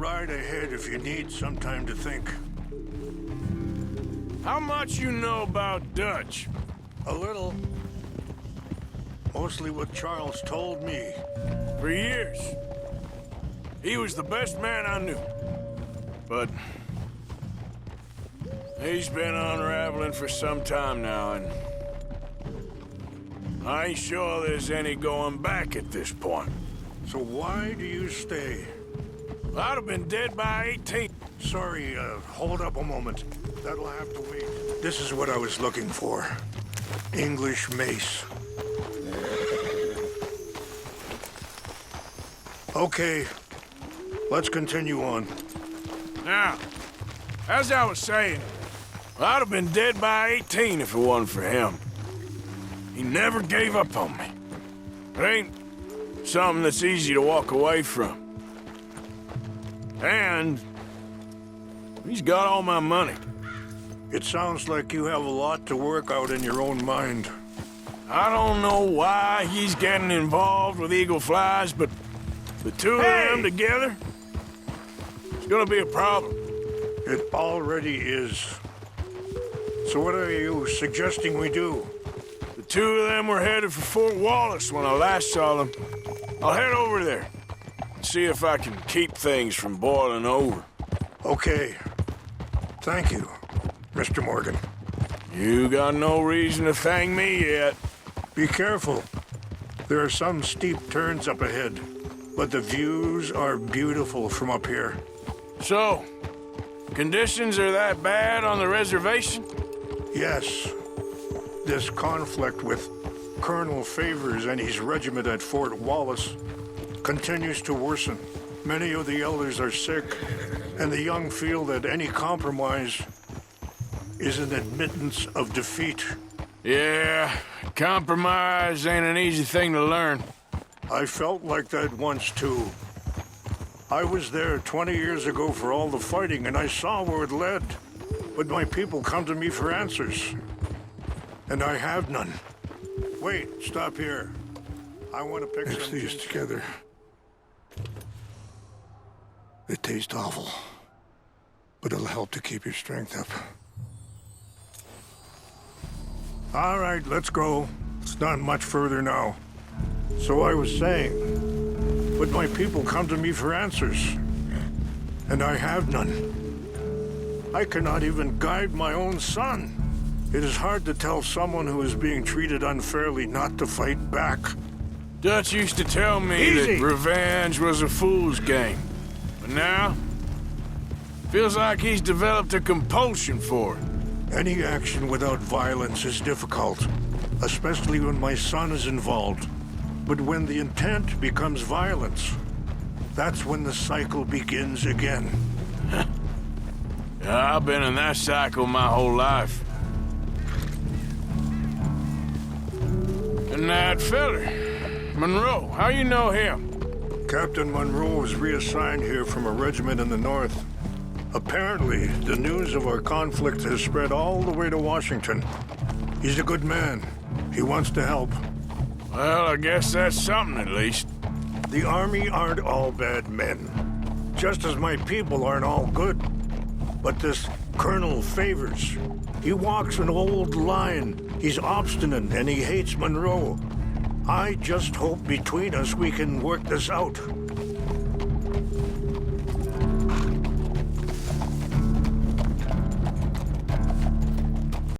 ride ahead if you need some time to think. How much you know about Dutch? A little. Mostly what Charles told me. For years. He was the best man I knew. But he's been unraveling for some time now, and I ain't sure there's any going back at this point. So why do you stay? I'd have been dead by 18. Sorry, hold up a moment. That'll have to wait. This is what I was looking for. English mace. Okay, let's continue on. Now, as I was saying, I'd have been dead by 18 if it wasn't for him. He never gave up on me. It ain't something that's easy to walk away from. And he's got all my money. It sounds like you have a lot to work out in your own mind. I don't know why he's getting involved with Eagle Flies, but the two of them together, it's gonna be a problem. It already is. So what are you suggesting we do? The two of them were headed for Fort Wallace when I last saw them. I'll head over there and see if I can keep things from boiling over. Okay. Thank you, Mr. Morgan. You got no reason to thank me yet. Be careful. There are some steep turns up ahead, but the views are beautiful from up here. So, conditions are that bad on the reservation? Yes. This conflict with Colonel Favors and his regiment at Fort Wallace continues to worsen. Many of the elders are sick, and the young feel that any compromise is an admittance of defeat. Yeah, compromise ain't an easy thing to learn. I felt like that once, too. I was there 20 years ago for all the fighting, and I saw where it led. But my people come to me for answers, and I have none. Wait, stop here. I want to pick Mix some these together. They taste awful, but it'll help to keep your strength up. All right, let's go. It's not much further now. So I was saying, but my people come to me for answers, and I have none. I cannot even guide my own son. It is hard to tell someone who is being treated unfairly not to fight back. Dutch used to tell me Easy. that revenge was a fool's game. But now, feels like he's developed a compulsion for it. Any action without violence is difficult, especially when my son is involved. But when the intent becomes violence, that's when the cycle begins again. Yeah, I've been in that cycle my whole life. And that feller, Monroe, how you know him? Captain Monroe was reassigned here from a regiment in the north. Apparently, the news of our conflict has spread all the way to Washington. He's a good man. He wants to help. Well, I guess that's something at least. The Army aren't all bad men, just as my people aren't all good. But this Colonel Favors, he walks an old line. He's obstinate and he hates Monroe. I just hope between us we can work this out.